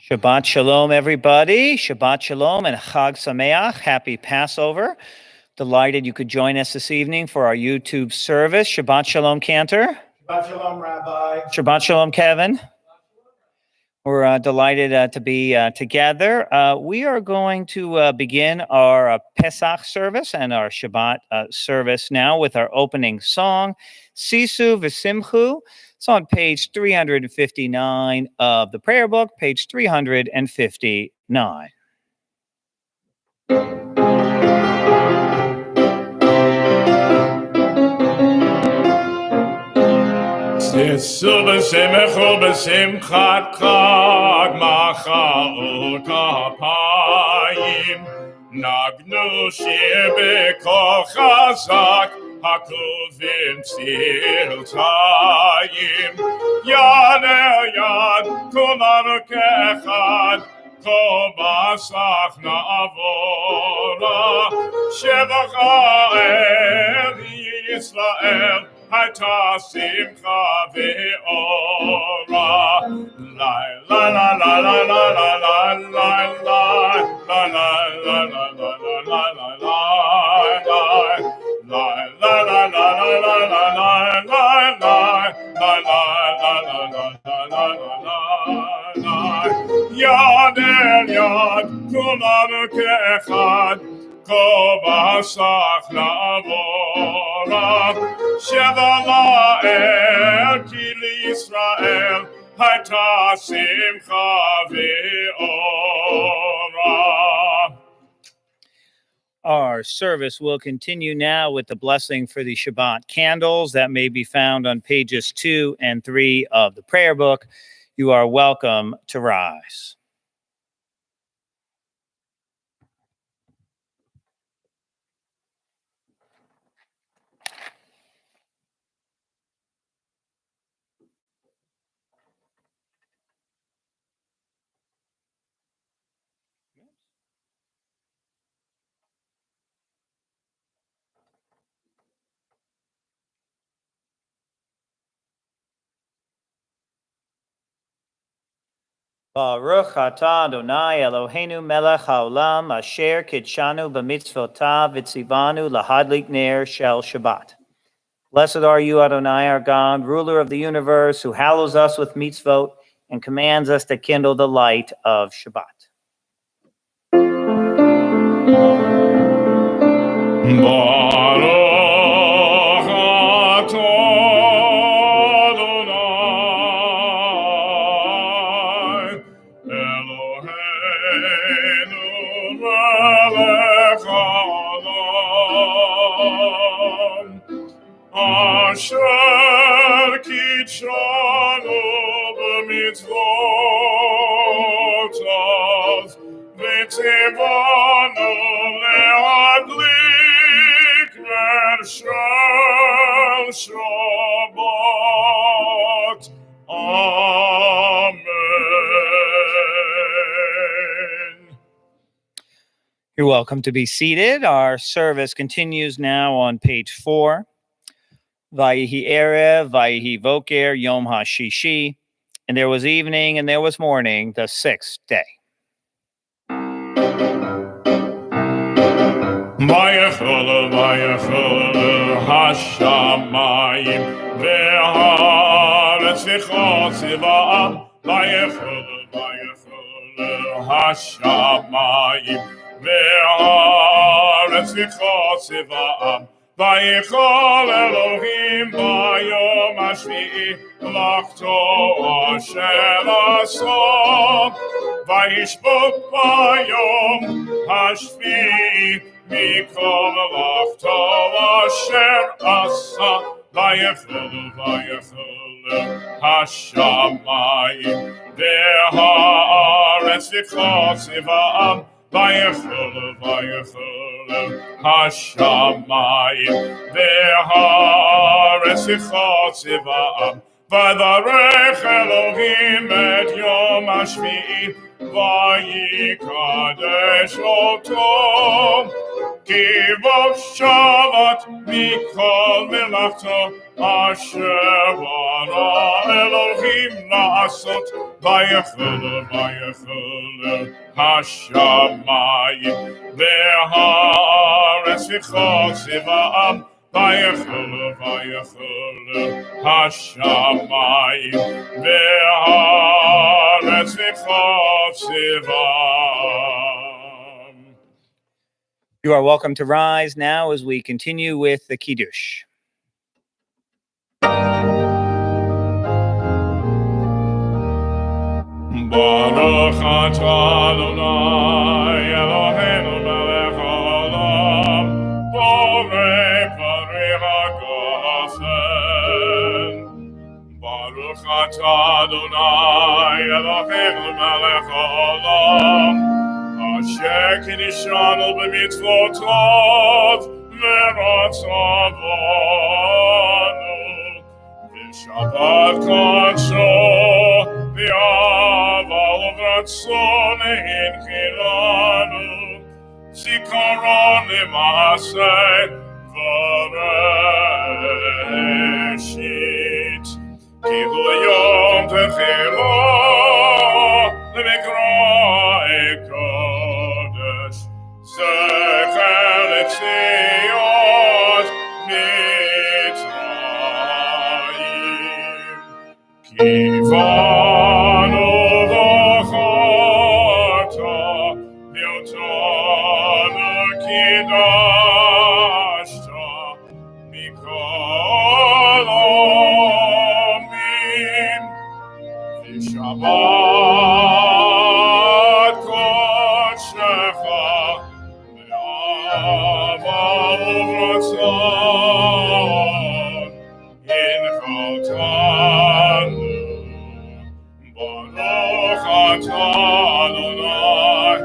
Shabbat Shalom, everybody. Shabbat Shalom and Chag Sameach. Happy Passover. Delighted you could join us this evening for our YouTube service. Shabbat Shalom, Cantor. Shabbat Shalom, Rabbi. Shabbat Shalom, Kevin. We're delighted to be together. We are going to begin our Pesach service and our Shabbat service now with our opening song, Sisu V'Simchu. It's on page 359 of the prayer book, page 359. Sisu v'simchu b'simchat chag machal kapayim Nagnu shir b'kol chazak hakuvim tziltayim Yad el yad kulanu kechad Kol basach na'avora Shevach ha'el Yisrael Hayta simcha ve'ora La la la la la la la la la la la la la la la la la Yad el yad kulanu ke'echad Kol basach na'avora Sheva la'el ki l'Yisrael Hayta simcha ve'ora. Our service will continue now with the blessing for the Shabbat candles that may be found on pages 2 and 3 of the prayer book. You are welcome to rise. Baruch atah Adonai Eloheinu melech haolam asher kitshanu b'mitzvotav v'tzivanu lahadlik ner shel Shabbat. Blessed are you, Adonai, our God, ruler of the universe, who hallows us with mitzvot and commands us to kindle the light of Shabbat. Asher kitshanu b'mitzvotav v'tzivanu le'adlik ner shel Shabbat. Amen. You're welcome to be seated. Our service continues now on page 4. Vayihi Erev, Vayihi Voker, Yom HaShishi. And there was evening and there was morning, the 6th day. Vayechol hashamayim ve'haaretz v'chol tziva'am Vayechol hashamayim ve'haaretz v'chol tziva'am Vayichol Elohim bayom hashvi'i l'achto asher asa Vayishbot bayom hashvi'i mikol l'achto asher asa Vayichol hashamayim ve'haaretz v'chol tziva'am Vayechol hashamayim ve'haaretz v'chol tziva'am V'yarech Elohim et yom hashvi'i v'yikadesh oto Kivo Shabbat Mikol Melachto Asher Bara Elohim La'asot Vayechelu Hashamayim Ve'haaretz V'chol Tziva'am Vayechelu Hashamayim Ve'haaretz V'chol Tziva'am. You are welcome to rise now as we continue with the Kiddush. Baruch atah Adonai Eloheinu melech haolam borei parei hagafen. Baruch atah Adonai Eloheinu melech haolam asher kinishanu b'mitzvotov v'ratzavonu v'shabbat kadsho v'aval v'ratzon hinkilanu zikaron l'maaseh v'reshit ki hu yom techilo l'mikra'e kodesh zecher l'tzion mitzrayim kivanu v'chata v'yotanu kidashta mikol omin v'shabbat kodshecha v'aval v'ratzon hinchaltanu Baruch atah Adonai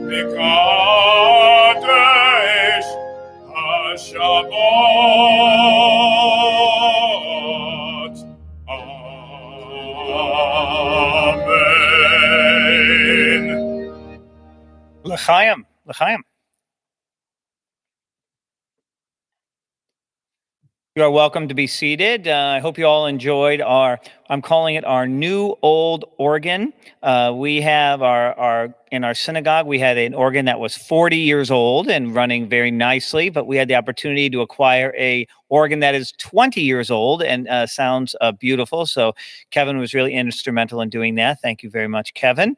Mikadesh HaShabbat. Amen. L'chaim, l'chaim. You are welcome to be seated. I hope you all enjoyed I'm calling it our new old organ. We have in our synagogue, we had an organ that was 40 years old and running very nicely, but we had the opportunity to acquire a organ that is 20 years old and sounds beautiful. So Kevin was really instrumental in doing that. Thank you very much, Kevin.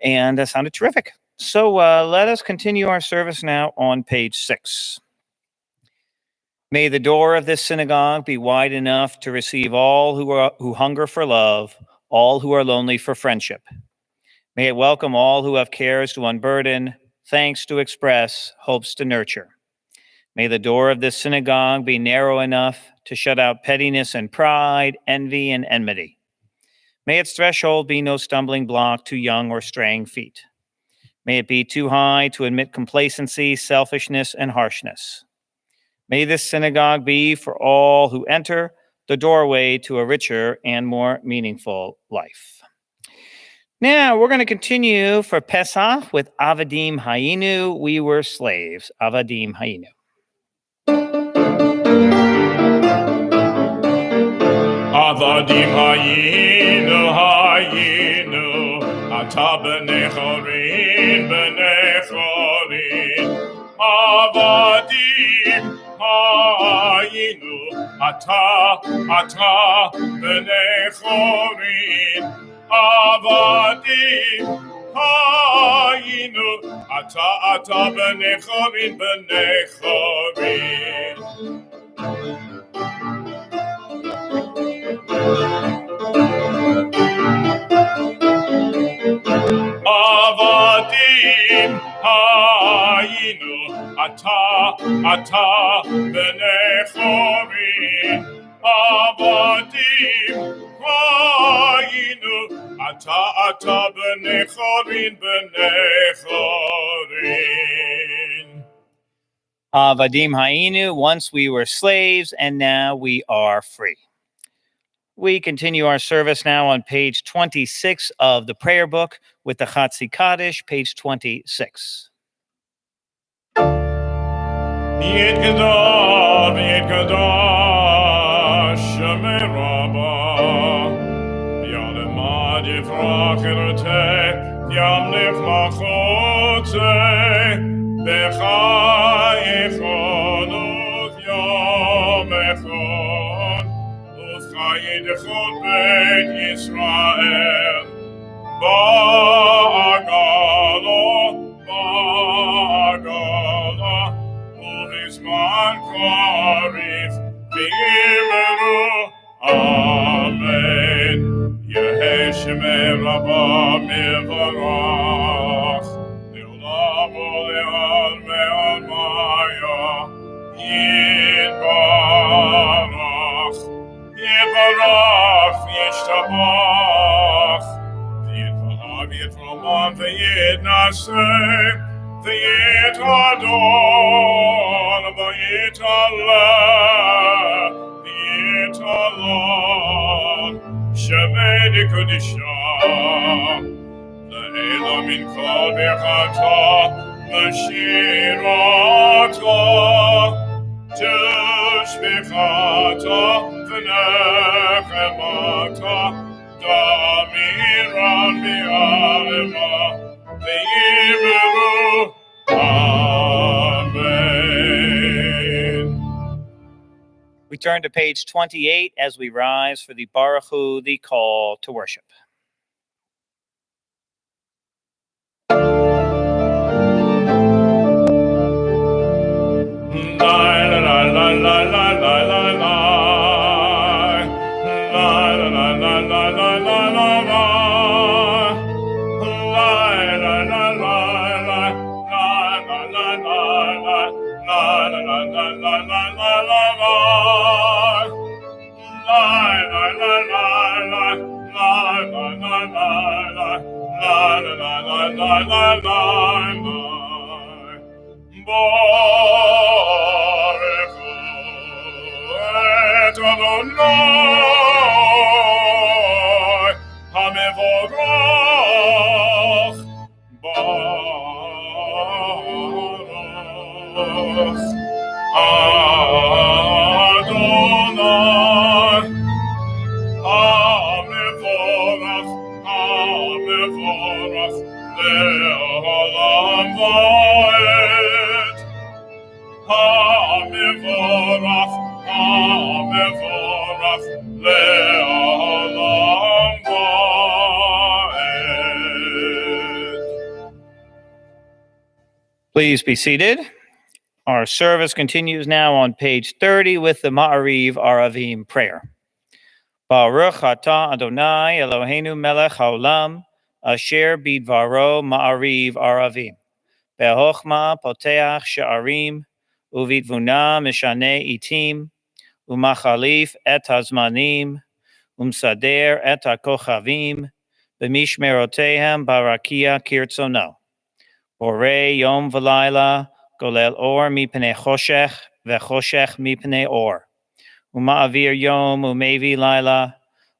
And that sounded terrific. So let us continue our service now on page 6. May the door of this synagogue be wide enough to receive all who hunger for love, all who are lonely for friendship. May it welcome all who have cares to unburden, thanks to express, hopes to nurture. May the door of this synagogue be narrow enough to shut out pettiness and pride, envy and enmity. May its threshold be no stumbling block to young or straying feet. May it be too high to admit complacency, selfishness, and harshness. May this synagogue be for all who enter the doorway to a richer and more meaningful life. Now, we're going to continue for Pesach with Avadim Hayinu. We were slaves. Avadim Hayinu. Avadim hayinu hayinu ata b'nei chorin Avadim hayinu ata b'nei chorin Avadim hayinu ata b'nei chorin Avadim hayinu ata b'nei chorin Avadim hayinu ata b'nei chorin Avadim Hayinu, once we were slaves and now we are free. We continue our service now on page 26 of the prayer book with the Chatzi Kaddish, page 26. יתגדל ויתקדש שמי רבה ילמד יפרח אלותי ימליך מלכותי בחייכון וביום אחד ובחיי דחות בית ישראל בעגלה ובזמן קריב ויאמרו אמן יהי שמי רבה מברך לעולם ולעלמי עלמיה יתברך יתברך וישתבח ויתרומם ויתנשא ויתהדור ויתעלה ויתהלל שמי דקדושה לעילא מן כל ברכתה ושירתה תשבחתה ונחמתה דמירן בעלמה ויאמרו Amen. We turn to page 28 as we rise for the Baruch Hu, the call to worship. Please be seated. Our service continues now on page 30 with the Ma'ariv Aravim prayer. Baruch atah Adonai Eloheinu melech haolam asher bidvaro Ma'ariv Aravim. Behochma poteach sha'arim uvitvuna mishane itim umachalif et hazmanim umsader et hakochavim b'mishmerotehem barakia kirtzono. Borei yom v'layla golel or mipnei choshech v'choshech mipnei or. Uma'avir yom umevi layla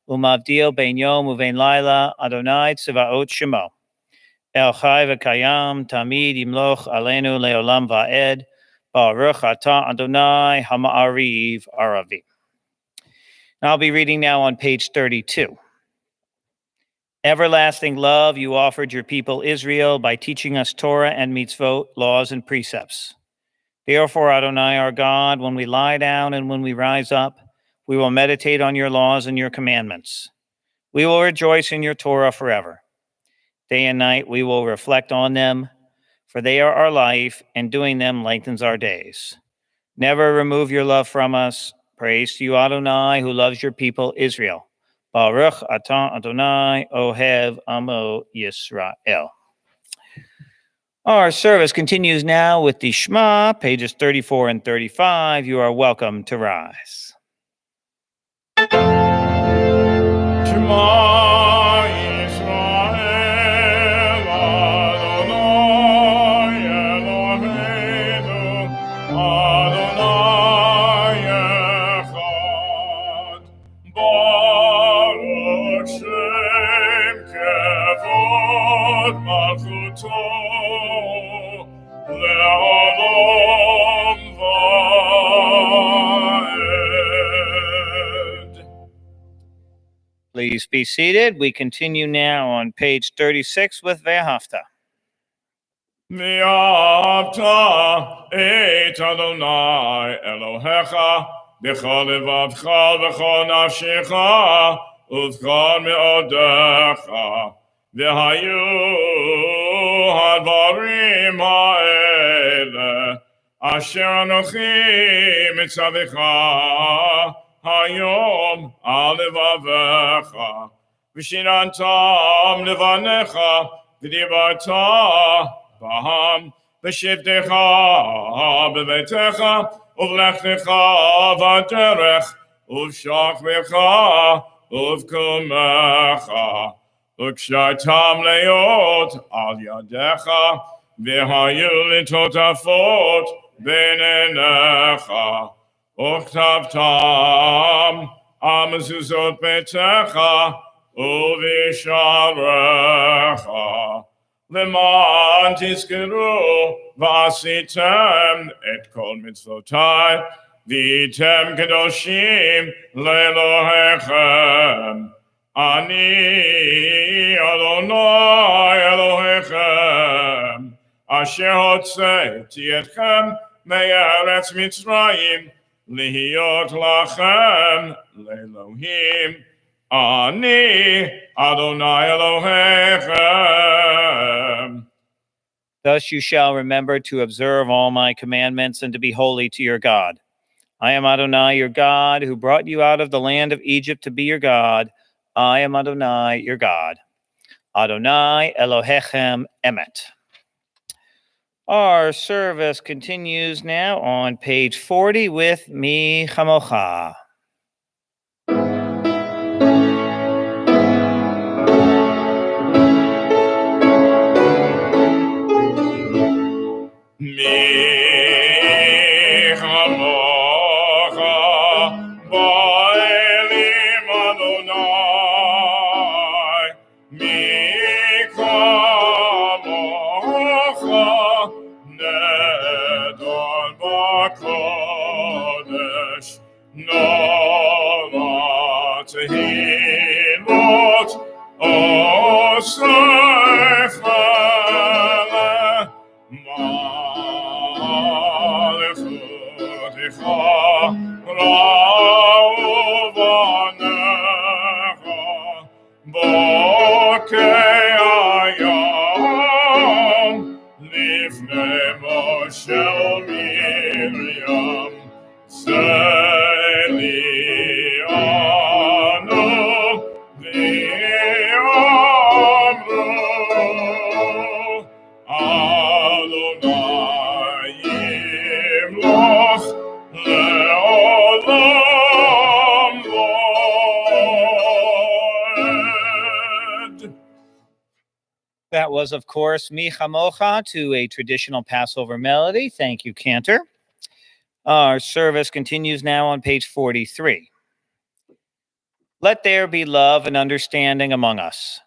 umavdil ben yom uvein layla Adonai tzvaot shemo. El chai v'kayam tamid yimloch aleinu leolam va'ed Baruch atah Adonai hama'ariv aravim. I'll be reading now on page 32. Everlasting love, you offered your people Israel by teaching us Torah and mitzvot, laws and precepts. Therefore, Adonai our God, when we lie down and when we rise up, we will meditate on your laws and your commandments. We will rejoice in your Torah forever. Day and night we will reflect on them, for they are our life, and doing them lengthens our days. Never remove your love from us. Praise to you, Adonai, who loves your people Israel. Baruch atah Adonai ohev amo Yisrael. Our service continues now with the Shema, pages 34 and 35. You are welcome to rise. Shema Yisrael Adonai Eloheinu Adonai Echad Baruch Shem Kevod Malchuto Le'olam Please be seated. We continue now on page 36 with Ve'ahavta. Ve'ahavta et Adonai Elohecha b'chol levavcha v'chol nafshecha uv'chol me'odecha v'hayu hadvarim ha'ele asher anochi mitzavecha hayom al levavecha v'shinantam levanecha v'dibarta baham v'shivtecha b'veitecha uv'lechtecha v'derech uv'shachvecha uv'kumecha uv'kshartam leot al yadecha v'hayu litotafot b'neinecha uchtavtam amazuzot betecha uvisharecha leman tizkeru v'asitem et kol mitzvotai v'item kedoshim le'elohechem ani Adonai Elohechem asher hotzeiti etchem me'eretz Mitzrayim lihiyot lachem le'elohim ani Adonai Elohechem. Thus you shall remember to observe all my commandments and to be holy to your God. I am Adonai, your God, who brought you out of the land of Egypt to be your God. I am Adonai, your God. Adonai Elohechem Emet. Our service continues now on page 40 with Mi Chamocha. That was, of course, Mi Chamocha to a traditional Passover melody. Thank you, Cantor. Our service continues now on page 43. Let there be love and understanding among us.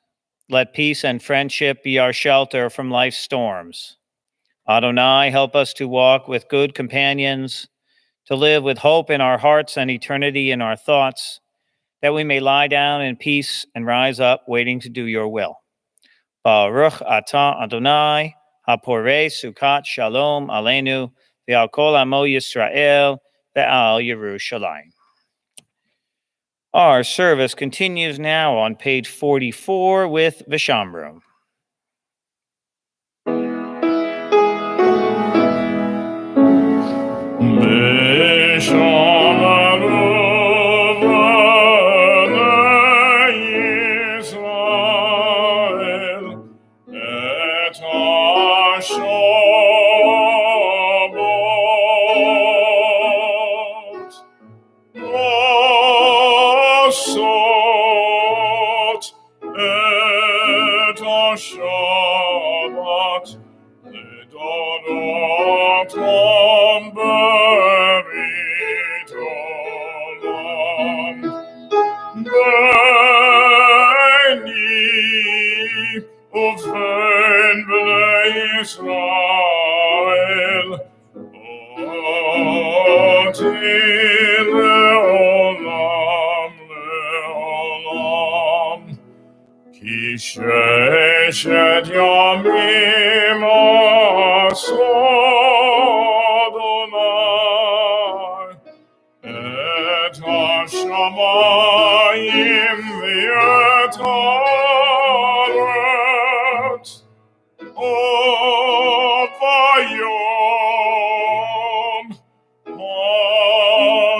Let peace and friendship be our shelter from life's storms. Adonai, help us to walk with good companions, to live with hope in our hearts and eternity in our thoughts, that we may lie down in peace and rise up waiting to do your will. Baruch atah Adonai, haporei sukat shalom aleinu, ve'al kol amo Yisrael, ve'al Yerushalayim. Our service continues now on page 44 with Vishamru. Shabbat, Israel, Oti le'olam le'olam. בששת ימים עשו אדוני את השמיים ואת הארץ, וביום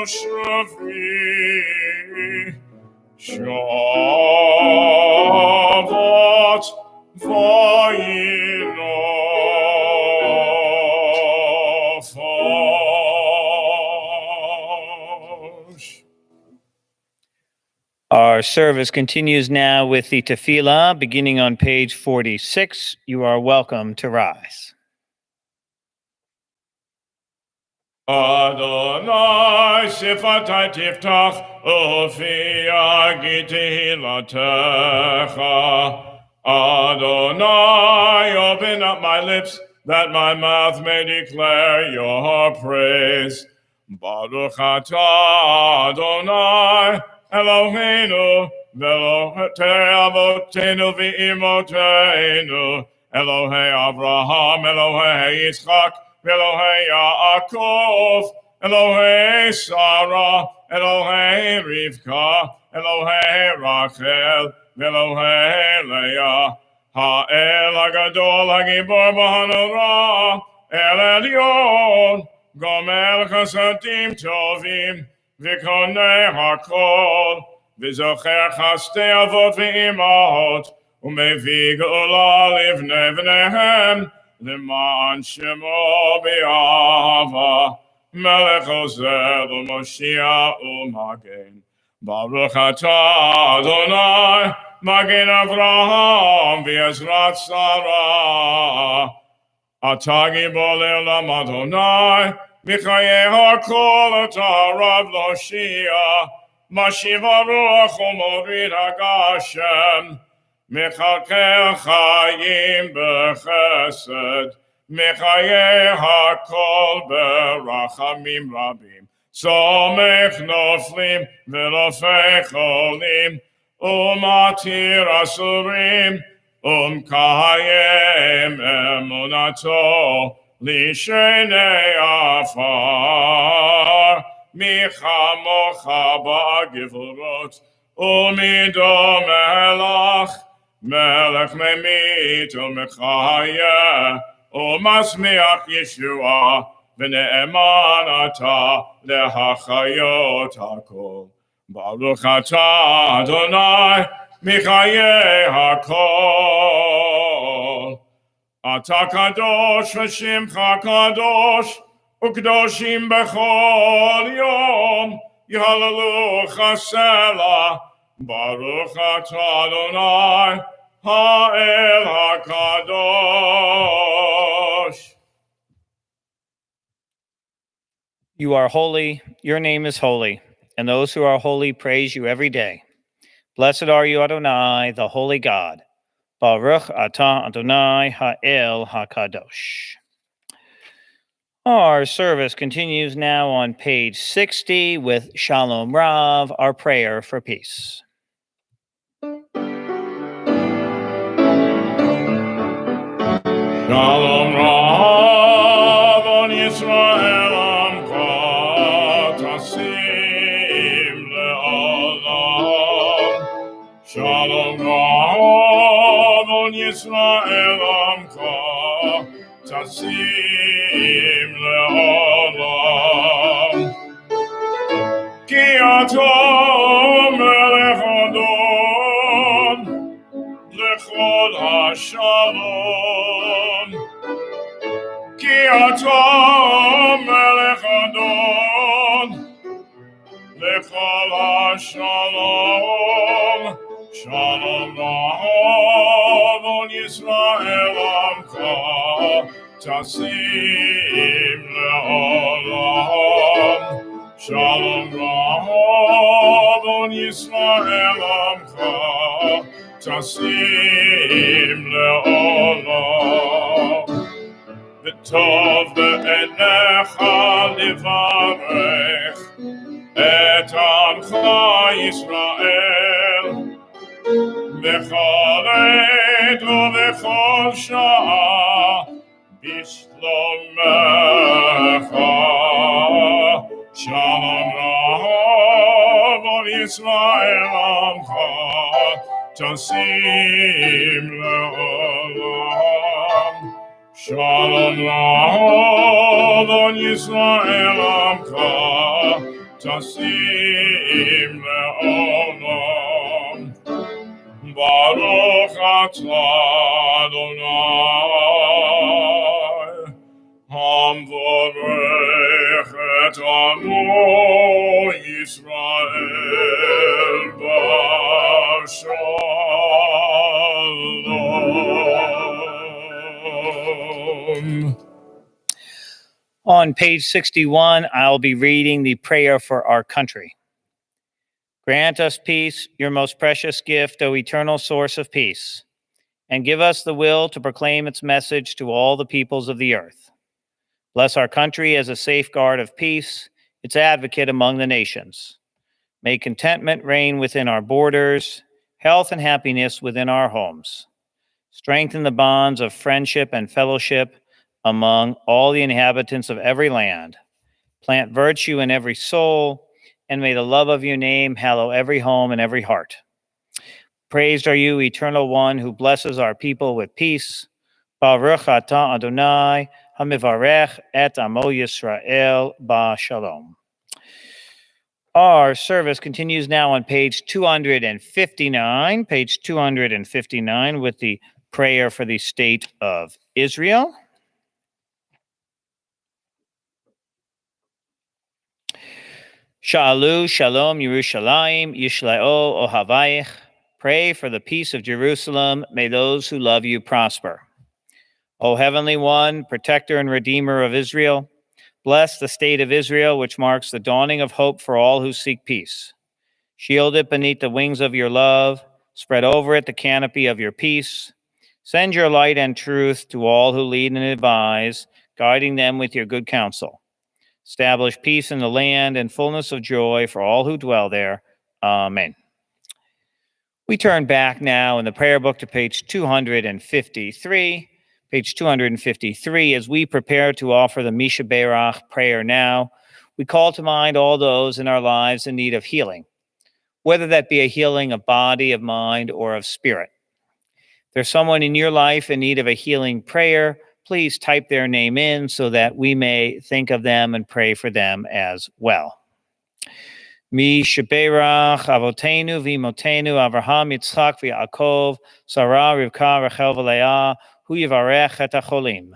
השביעי שבת וינפש. Our service continues now with the tefillah, beginning on page 46. You are welcome to rise. Adonai sifatai tiftach ufi yagi tehilatecha. Adonai, open up my lips, that my mouth may declare your praise. Baruch atah Adonai Eloheinu v'Elohei avotenu v'imotenu, Elohei Avraham, Elohei Yitzchak, Elohei Yaakov, Elohei Sarah, Elohei Rivka, Elohei Rachel, Elohei Leah, Ha'el HaGadol HaGibor B'Hanora, El Elyon, Gomel Chasadim Tovim, V'Konei HaKol, V'Zocher Chastei Avot V'Imahot, U'Mevig Ula Livnei V'nehem, L'man Shemo B'Yahava, Melech Ozer U'Moshiach U'Magen. Baruch atah Adonai, Magen Avraham V'Ezrat Sarah. Atah Gibor Le'olam Adonai, Michayeh HaKol atah Rav Loshia, Mashiv HaRuach U'Morid HaGashem, Mechalkel Chayim B'Chesed, Mechayeh HaKol B'Rachamim Rabim, Somech Noflim V'Rofei Cholim, U'Matir Asurim, Kayem Emunato, Lishenei Afar, Michamocha Ba'Gevurot, U'Mido Melach, Melech Memit U'Mechayeh, U'Masmiach Yeshua, V'ne'eman atah lehachayot hakol. Baruch atah Adonai, Michayeh hakol. Atah kadosh v'shimcha kadosh, u'kdoshim b'chol yom, Yehalalucha selah. Baruch atah Adonai, ha'el hakadosh. You are holy, your name is holy, and those who are holy praise you every day. Blessed are you, Adonai, the holy God. Baruch atah Adonai ha'el hakadosh. Our service continues now on page 60 with Shalom-Live, our prayer for peace. Shalom-Live on Yisrael Amcha Tasim Le'olam. Shalom-Live on Yisrael Amcha Tasim Le'olam. Ki atah melech Adon lechol hashalom. Ki atah melech Adon lechol hashalom. Shalom-Live on Yisrael Amcha Tasim Le'olam. Shalom-Live on Yisrael Amcha Tasim Le'olam. V'tov be'enecha livarech et Amcha Yisrael בכל עת ובכל שעה בשלומך. שלום רב על ישראל עמך, תשים לעולם. Shalom rab on Yisrael amcha, tasim le'olam. Baruch atah Adonai, hamvorech et amo Yisrael b'shalom. On page 61, I'll be reading the prayer for our country. Grant us peace, your most precious gift, O eternal source of peace, and give us the will to proclaim its message to all the peoples of the earth. Bless our country as a safeguard of peace, its advocate among the nations. May contentment reign within our borders, health and happiness within our homes. Strengthen the bonds of friendship and fellowship among all the inhabitants of every land. Plant virtue in every soul, and may the love of your name hallow every home and every heart. Praised are you, Eternal One, who blesses our people with peace. Baruch atah Adonai, hamivarech et amo Yisrael b'shalom. Our service continues now on page 259, with the prayer for the state of Israel. Sha'alu shalom Yerushalayim, Yishla'o ohavayich. Pray for the peace of Jerusalem. May those who love you prosper. O Heavenly One, protector and redeemer of Israel, bless the state of Israel, which marks the dawning of hope for all who seek peace. Shield it beneath the wings of your love. Spread over it the canopy of your peace. Send your light and truth to all who lead and advise, guiding them with your good counsel. Establish peace in the land and fullness of joy for all who dwell there. Amen. We turn back now in the prayer book to page 253. Page 253, as we prepare to offer the Misha Berach prayer now, we call to mind all those in our lives in need of healing, whether that be a healing of body, of mind, or of spirit. If there's someone in your life in need of a healing prayer, please type their name in so that we may think of them and pray for them as well. Misha Berach Avotenu v'Imotenu Avraham Yitzchak v'Yaakov Sarah Rivka Rachel v'Leah Hu Yivarech et HaCholim.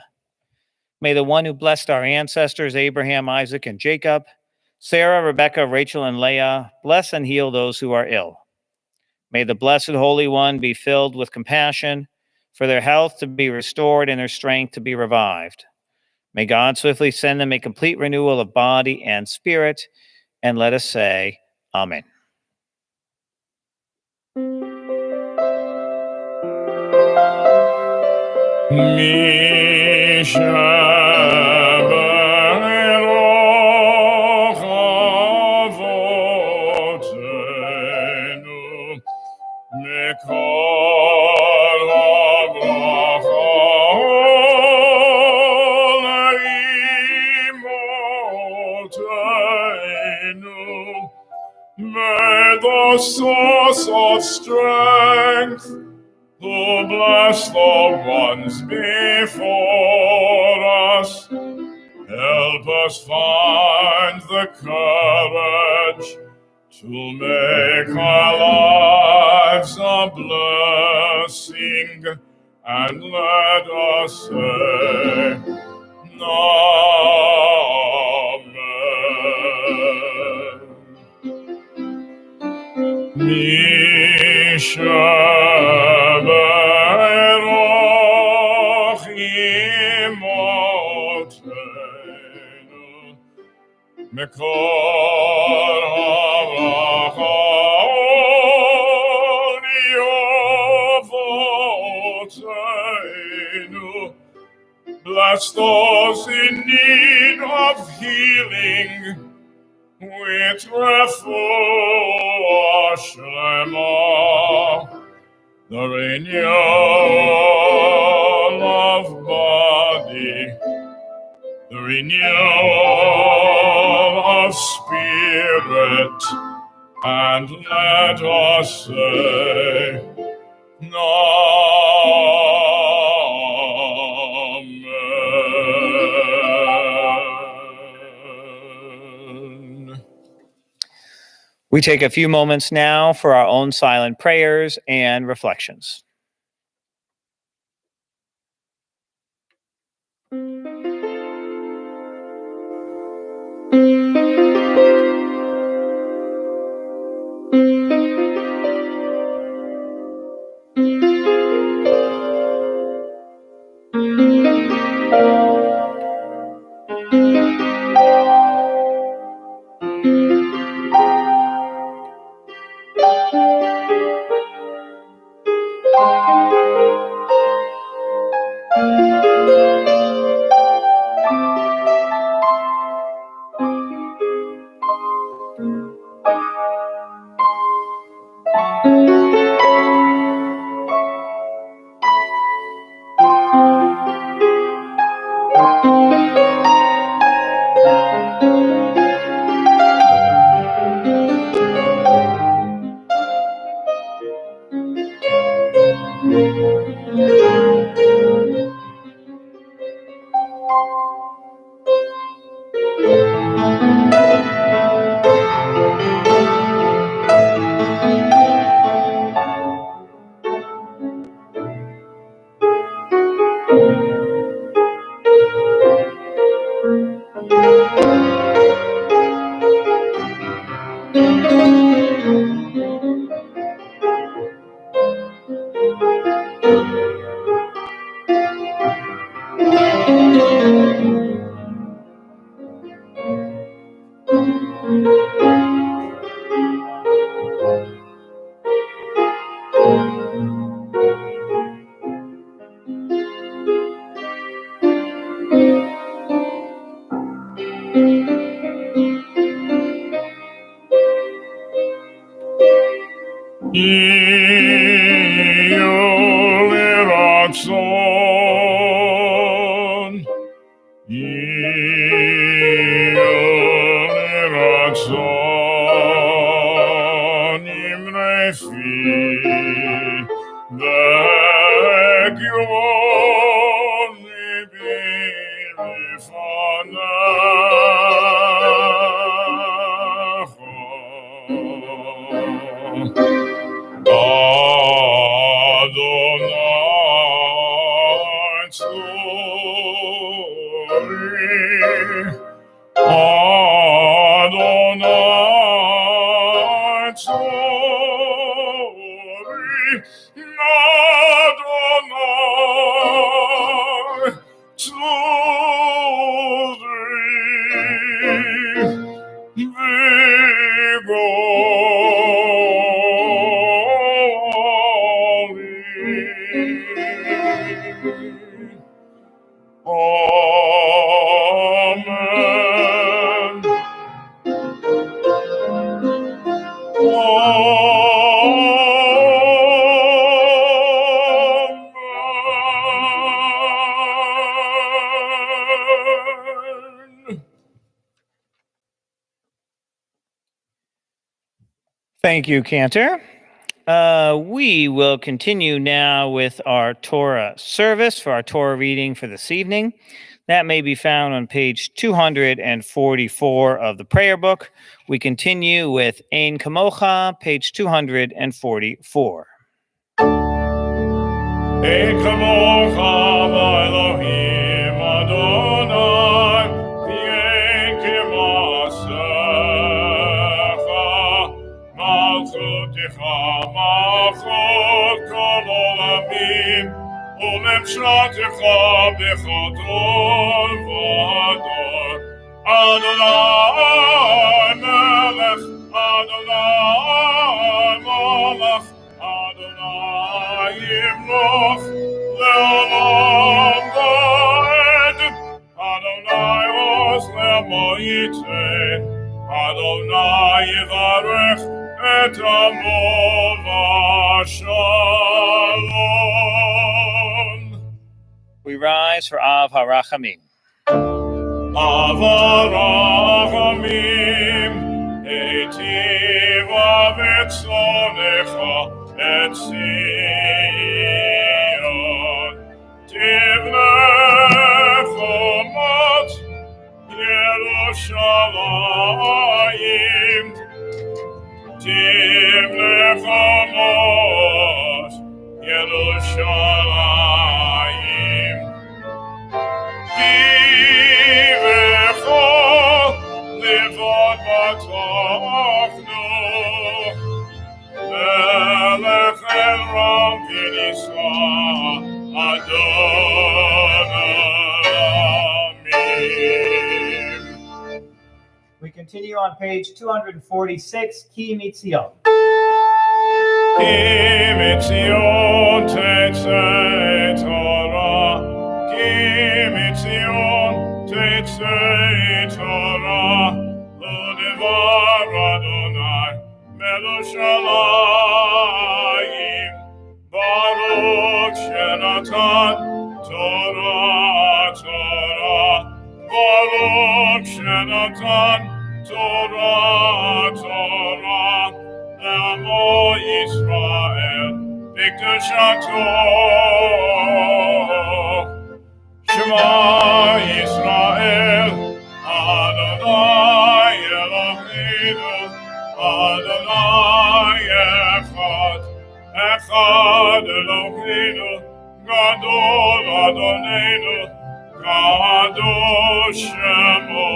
May the one who blessed our ancestors Abraham, Isaac, and Jacob, Sarah, Rebekah, Rachel, and Leah, bless and heal those who are ill. May the Blessed Holy One be filled with compassion, for their health to be restored and their strength to be revived. May God swiftly send them a complete renewal of body and spirit, and let us say, Amen. May the source of strength, who bless the ones before us, help us find the courage to make our lives a blessing, and let us say, Amen. Misha Berach Imotenu Mekor HaVrachon Yovotenu. Bless those in need of healing with refuah shlema. the renewal of body, the renewal of spirit, and let us say, Amen. We take a few moments now for our own silent prayers and reflections. Yoliratzon, Yoliratzon, Imrefi, Vegyon, Libi, Lifanecho. Adonai tzuri, Adonai tzuri, Adonai tzuri, Amen. Amen. Thank you, Cantor. We will continue now with our Torah service for our Torah reading for this evening. That may be found on page 244 of the prayer book. We continue with Ein Kamocha, page 244. Ein kamocha Elohim Adonai, v'yein k'masecha, malchutecha malchut kol olamim, u'memshatecha b'chodol v'ador. Adonai melech, Adonai malach, Adonai yimloch le'olam va'ed. Adonai os le'mo yitain, Adonai yivarech et amo v'shalom. We rise for Av HaRachamim. Av HaRachamim, eitiva v'tzonecha et Zion. Tivne chomot Yerushalayim. Tivne chomot Yerushalayim. Givecho levod batochnu melech el ram v'nisra Adonai. We continue on page 246, Ki Mitzion. Ki mitzion tetzei Torah, Ki mitzion tetzei Torah, L'devar Adonai melech shalayim, Baruch shenatan Torah, Baruch shenatan Torah, Amo Yisrael, B'kedushato. Shema Yisrael, Adonai Eloheinu, Adonai Echad, Echad Eloheinu, Gadol Adonenu, Kadosh Shemo,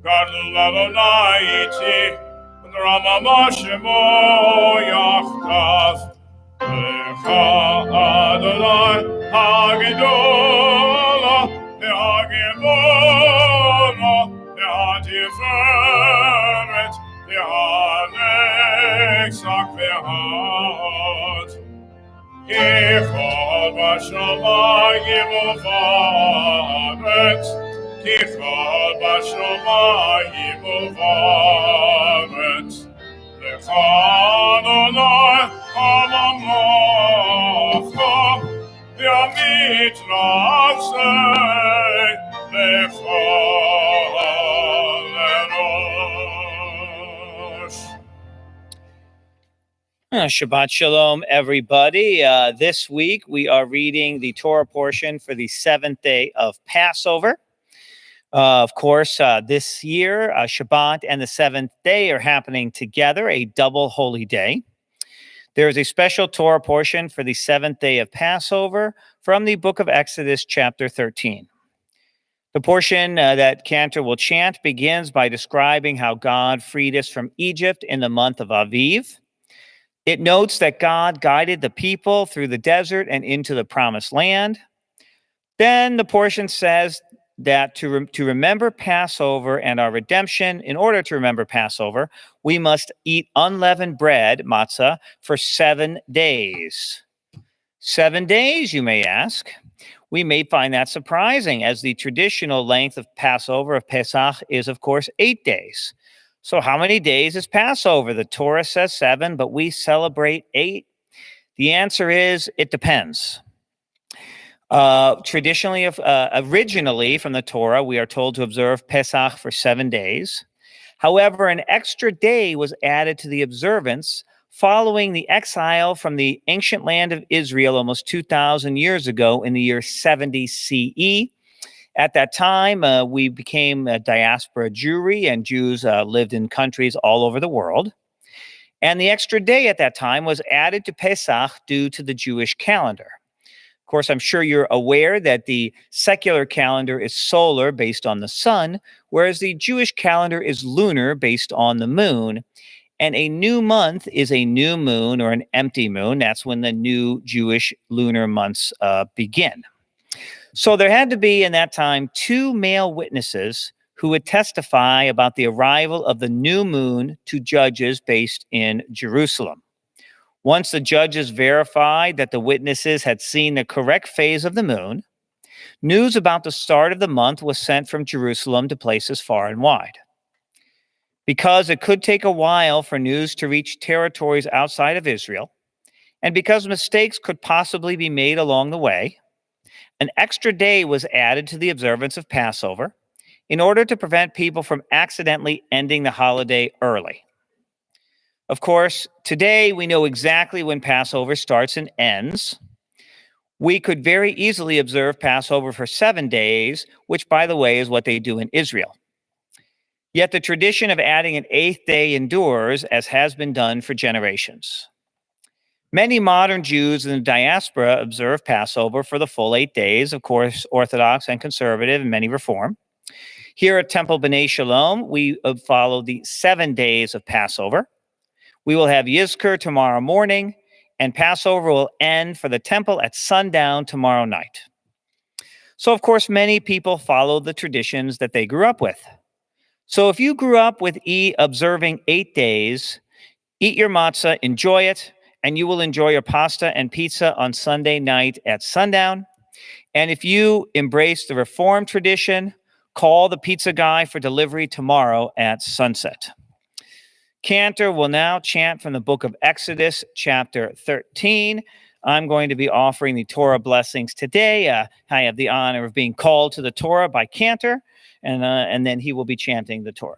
Gadol Adonai iti, Ramama Shemo Yachtav, Lecha Adonai Hagedola, Ve'Hagevora, Ve'Hatiferet, Ve'Hanexach, Ve'Had. Kichol b'shamayim u'va'aretz, Kichol b'shamayim u'va'aretz, Lecha Adonai ha'mamlecha, V'yamit nafsei lecha lerosh. Shabbat Shalom, everybody. This week we are reading the Torah portion for the seventh day of Passover. Of course, this year, Shabbat and the seventh day are happening together, a double holy day. There is a special Torah portion for the seventh day of Passover from the book of Exodus, chapter 13. The portion that Cantor will chant begins by describing how God freed us from Egypt in the month of Aviv. It notes that God guided the people through the desert and into the promised land. Then the portion says that to remember Passover and our redemption, in order to remember Passover, we must eat unleavened bread, matzah, for 7 days. 7 days, you may ask. We may find that surprising, as the traditional length of Passover, of Pesach, is, of course, 8 days. So how many days is Passover? The Torah says 7, but we celebrate 8. The answer is, it depends. Originally from the Torah, we are told to observe Pesach for 7 days. However, an extra day was added to the observance following the exile from the ancient land of Israel almost 2,000 years ago in the year 70 CE. At that time, we became a diaspora Jewry, and Jews lived in countries all over the world. And the extra day at that time was added to Pesach due to the Jewish calendar. Of course, I'm sure you're aware that the secular calendar is solar, based on the sun, whereas the Jewish calendar is lunar, based on the moon. And a new month is a new moon or an empty moon. That's when the new Jewish lunar months begin. So there had to be, in that time, 2 male witnesses who would testify about the arrival of the new moon to judges based in Jerusalem. Once the judges verified that the witnesses had seen the correct phase of the moon, news about the start of the month was sent from Jerusalem to places far and wide. because it could take a while for news to reach territories outside of Israel, and because mistakes could possibly be made along the way, an extra day was added to the observance of Passover in order to prevent people from accidentally ending the holiday early. Of course, today we know exactly when Passover starts and ends. We could very easily observe Passover for 7 days, which, by the way, is what they do in Israel. Yet the tradition of adding an 8th day endures, as has been done for generations. Many modern Jews in the diaspora observe Passover for the full 8 days, of course, Orthodox and conservative, and many Reform. Here at Temple B'nai Shalom, we follow the 7 days of Passover. We will have Yizkor tomorrow morning, and Passover will end for the temple at sundown tomorrow night. So, of course, many people follow the traditions that they grew up with. So if you grew up with observing 8 days, eat your matzah, enjoy it, and you will enjoy your pasta and pizza on Sunday night at sundown. And if you embrace the Reform tradition, call the pizza guy for delivery tomorrow at sunset. Cantor will now chant from the book of Exodus, chapter 13. I'm going to be offering the Torah blessings today. I have the honor of being called to the Torah by Cantor, and then he will be chanting the Torah.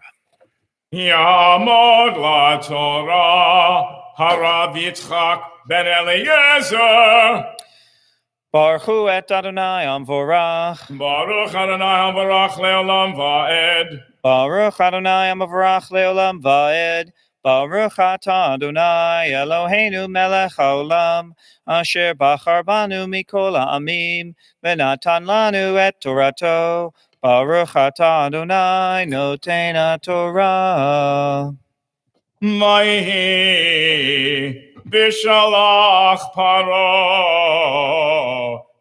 Yamod la Torah, Harav Yitzchak ben Eliezer. Baruch Hu et Adonai Amvorach. Baruch Adonai Amvorach leolam va'ed. Baruch Adonai Amvorach leolam va'ed. Baruch atah Adonai Eloheinu melech haolam, asher bachar banu mikol ha'amim, v'natan lanu et Torato. Baruch atah Adonai noten haTorah. Ma'hi bishalach paro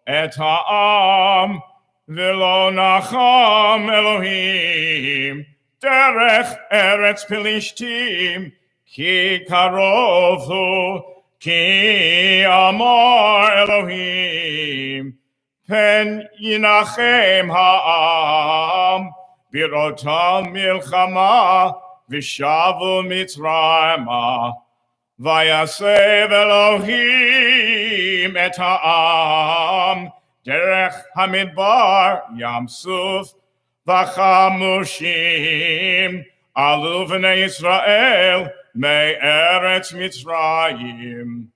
et ha'am, v'lo nacham Elohim derech eretz Pilishtim, ki karov hu, ki amar Elohim, pen yinachem ha'am, birotam milchama, v'shavu mitzrayma, vayasev Elohim et ha'am, derech hamidbar yamsuf, v'chamushim, alu v'nei Yisrael, me'eretz Mitzrayim.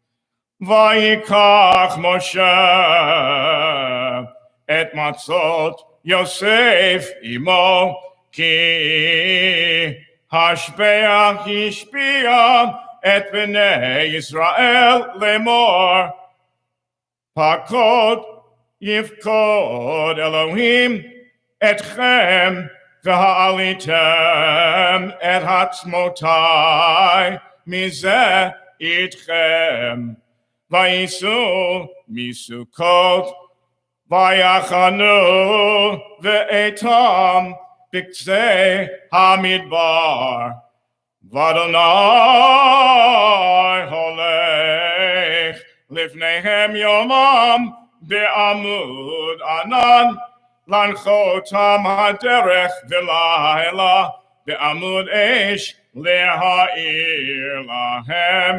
Vayikach Moshe et matzot Yosef imo, ki hashpeach ishpia et b'nei Yisrael lemor. Pakod yifkod Elohim etchem v'ha'alitem et hatzmotai mizeh itchem. Vayisu misukot vayachanu ve'etam b'kzei hamidbar. V'Adonai holech lifneihem yomam be'amud anan, lanchotam haderech v'layla be'amud esh leha'ir lahem,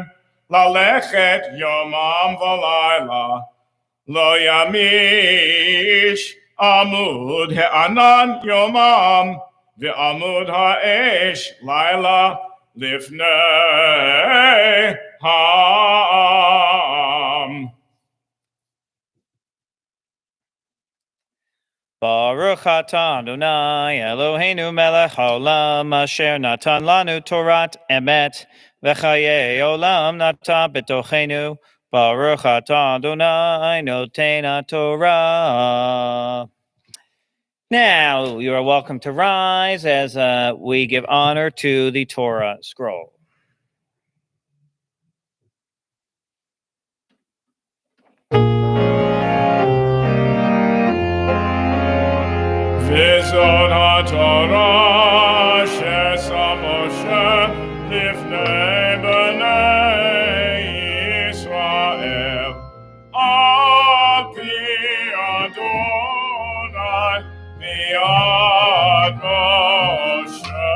lalechet yomam v'layla, lo yamish amud ha'anan yomam, ve'amud ha'esh layla lifnei ha'am. Baruch atah Adonai Eloheinu melech haolam, asher natan lanu Torat emet, v'chayei olam natan b'tochenu. Baruch atah Adonai noten haTorah. Now you are welcome to rise as we give honor to the Torah scroll. V'zod haTorah she'sa Moshe lifnei b'nei Yisrael, al pi Adonai v'yad Moshe.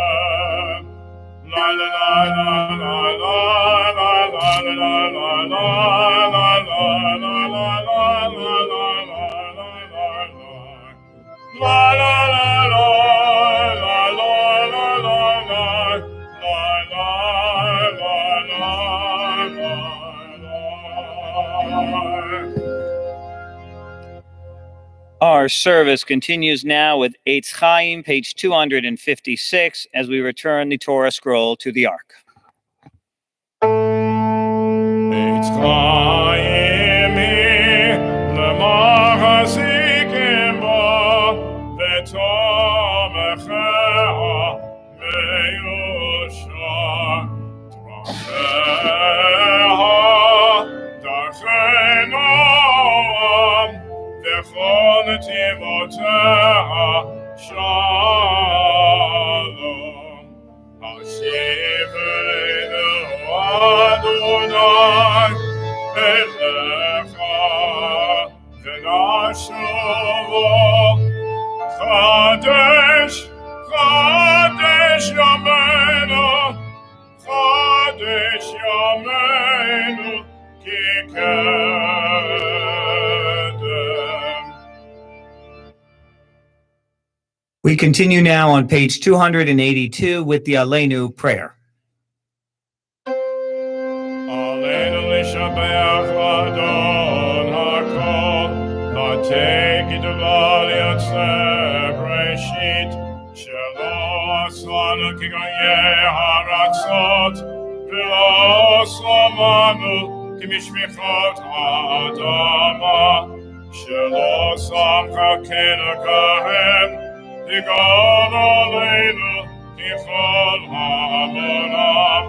Our service continues now with Eitz Chaim, page 256, as we return the Torah scroll to the Ark. Eitz Chaim lemachasikim bo v'tomechea meyusha tracheha darchenoam v'chol netivoteha shalom Hashivenu Adonai Elecha v'nashuvo Chadesh Chadesh Yameinu Ki kedem. We continue now on page 282 with the Aleinu prayer. Aleinu l'shabeach l'adon hakol, v'tekid v'liyatzeh breshit, shelo aslanu kigoyeh haratzot, v'lo oslamanu kimishmichot ha'adama, shelo samcha kenakahem, Tigon Aleinu kichol ha'amonam,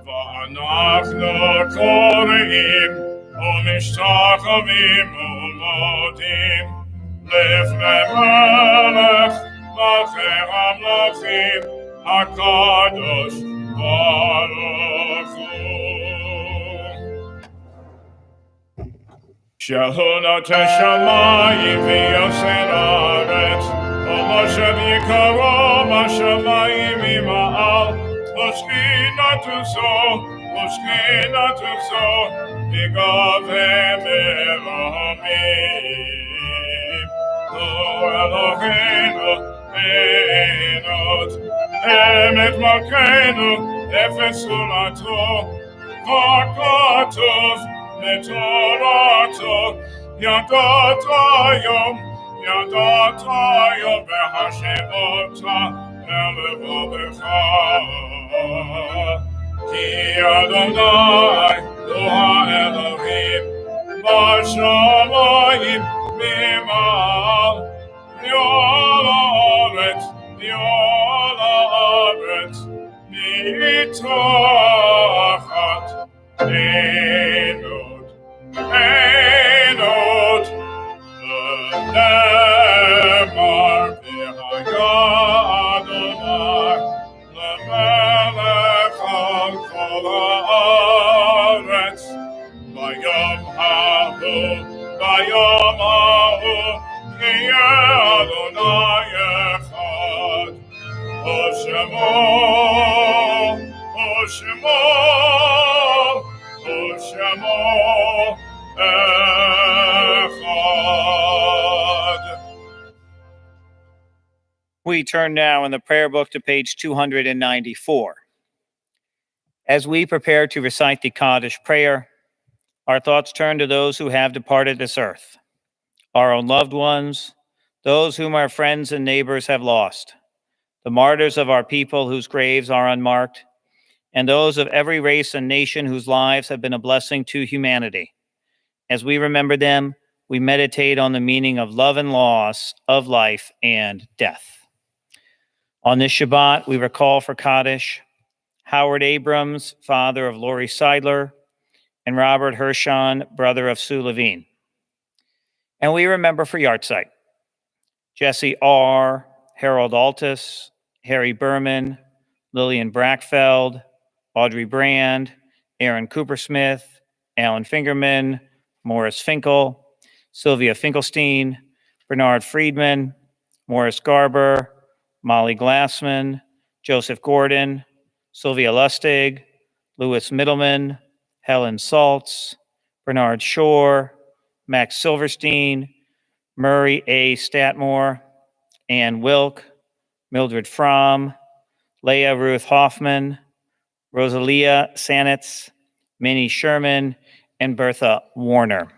v'anachnu kore'im u'mishtachavim u'modim lifnei melech malchei hamlachim hakadosh baruch hu. Shehu noten shamayim v'yosei haaretz Moshe v'yikaro mashamayim ima'al Ushkinatu zo V'gavhem eromim Lo Eloheinu einot Emet malkeinu efes ulato V'katov v'torato Yadat Yadatayo behashemota elevovecha Ki Adonai Loha Elohim Bashamayim Mimal Yolaret Mitachat Einot Lemar v'hayadonai lemelech al kol haaretz bayom hahu kiyeh Adonai echad Oshemo We turn now in the prayer book to page 294. As we prepare to recite the Kaddish prayer, our thoughts turn to those who have departed this earth, our own loved ones, those whom our friends and neighbors have lost, the martyrs of our people whose graves are unmarked, and those of every race and nation whose lives have been a blessing to humanity. As we remember them, we meditate on the meaning of love and loss, of life and death. On this Shabbat, we recall for Kaddish Howard Abrams, father of Lori Seidler, and Robert Hershon, brother of Sue Levine. And we remember for Yahrzeit Jesse R., Harold Altus, Harry Berman, Lillian Brackfeld, Audrey Brand, Aaron Coopersmith, Alan Fingerman, Morris Finkel, Sylvia Finkelstein, Bernard Friedman, Morris Garber, Molly Glassman, Joseph Gordon, Sylvia Lustig, Louis Middleman, Helen Saltz, Bernard Shore, Max Silverstein, Murray A. Statmore, Ann Wilk, Mildred Fromm, Leah Ruth Hoffman, Rosalia Sanitz, Minnie Sherman, and Bertha Warner.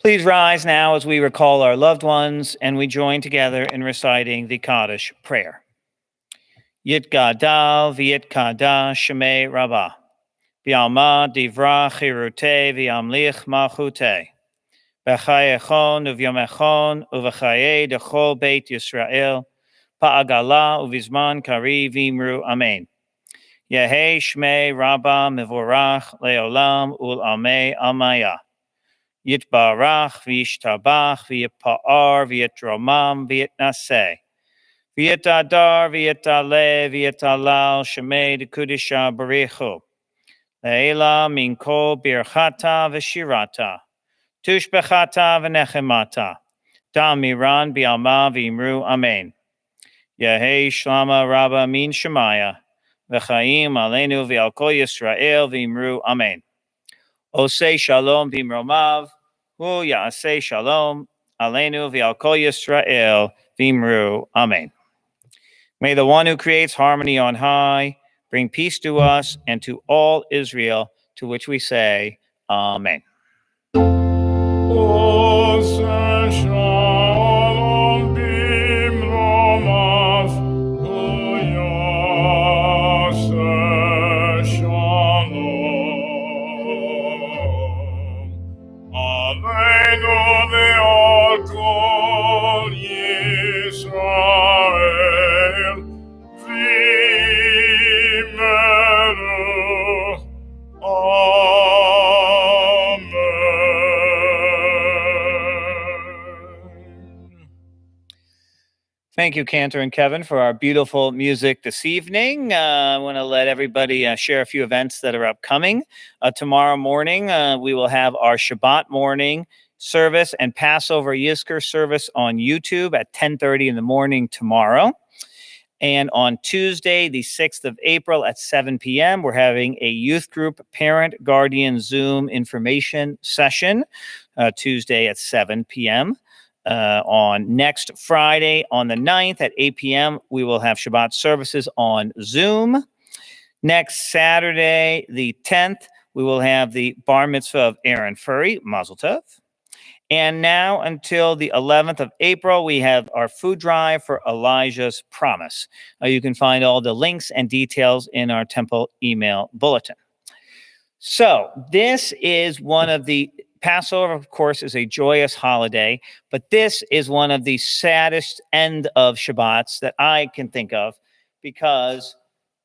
Please rise now as we recall our loved ones and we join together in reciting the Kaddish prayer. Yitgadal v'yitkadash shemei Rabbah, v'alma divra chirute v'amlich malchute, v'chayechon uvyomechon uv'chaye dechol beit Yisrael, pa'agala uvizman kari v'imru amen. Yehe shmei Rabbah mevorach leolam ul-amei amaya. Yitbarach v'yishtabach v'yipa'ar v'yitromam v'yitnaseh. V'yitadar v'yitale v'yitalal shemei dekudisha barichu. Le'ela min kol birchata v'shirata. Tushbechata v'nechemata. Damiran bi'alma v'imru amen. Yehi shlama Rabba min shemaya. V'chaim aleinu v'al kol Yisrael v'imru amen. Osei shalom b'imromav, hu ya'asei shalom, aleinu v'al kol Yisrael v'imru amen. May the one who creates harmony on high bring peace to us and to all Israel, to which we say, Amen. Osei shalom b'imromav, hu ya'aseh shalom. Aleinu ve'al kol Yisrael v'imru amen. Thank you, Cantor and Kevin, for our beautiful music this evening. I want to let everybody share a few events that are upcoming. Tomorrow morning, we will have our Shabbat morning service and Passover Yizkor service on YouTube at 10:30 in the morning tomorrow. And on Tuesday, the 6th of April at 7 p.m., we're having a youth group parent guardian Zoom information session, Tuesday at 7 p.m. On next Friday, on the 9th at 8 p.m., we will have Shabbat services on Zoom. Next Saturday, the 10th, we will have the bar mitzvah of Aaron Furry, Mazel Tov. And now until the 11th of April, we have our food drive for Elijah's Promise. You can find all the links and details in our temple email bulletin. So this is one of the Passover, of course, is a joyous holiday, but this is one of the saddest end of Shabbats that I can think of, because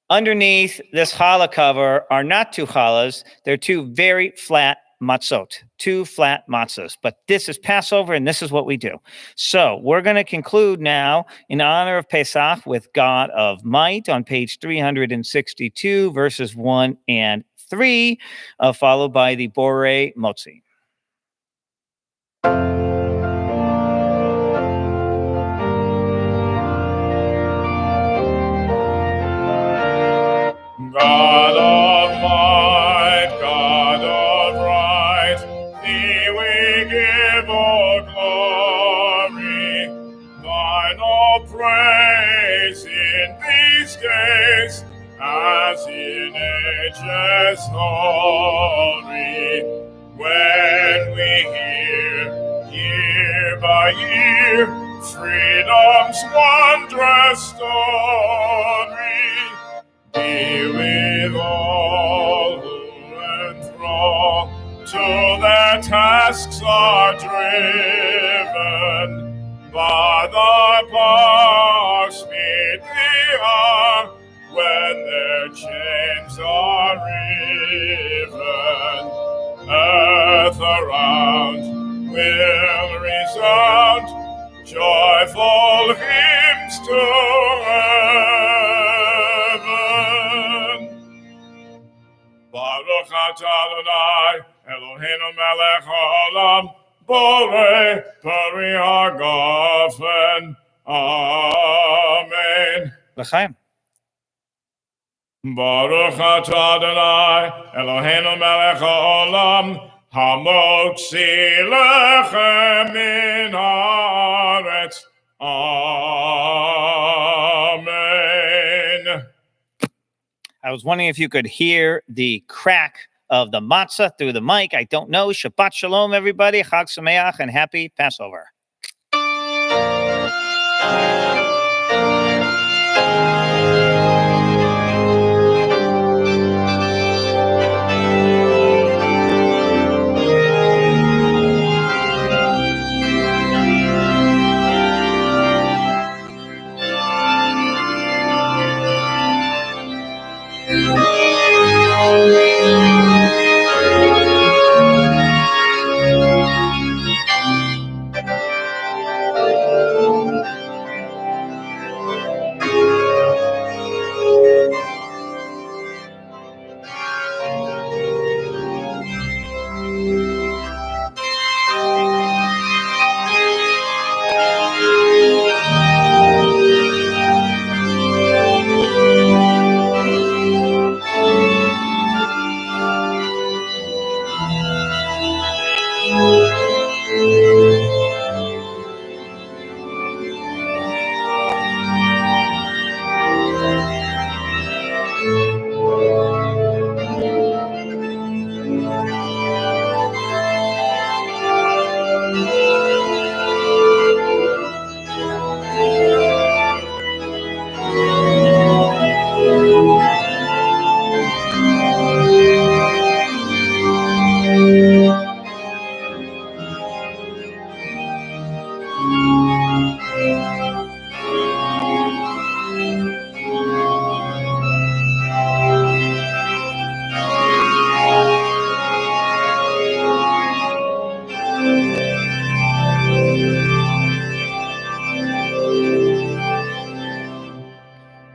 underneath this challah cover are not two challahs, they're two very flat matzot, two flat matzahs. But this is Passover, and this is what we do. So we're going to conclude now in honor of Pesach with God of Might on page 362, verses 1 and 3, followed by the Borei Motzi. God of might, God of right, thee we give all glory, thine all praise in these days, as in ages hoary, when we hear, year by year, freedom's wondrous story. Be with all who enthrall to their tasks are driven by the power speed the hour when their chains are riven. Earth around will resound joyful hymns to heaven. Baruch atah Adonai, Eloheinu melech haolam, borei peri hagafen. Amen. L'chaim. Baruch atah Adonai, Eloheinu melech haolam, hamotzi lechem min haaretz. Amen. I was wondering if you could hear the crack of the matzah through the mic. I don't know. Shabbat Shalom, everybody. Chag Sameach and happy Passover.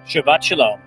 Shabbat Shalom.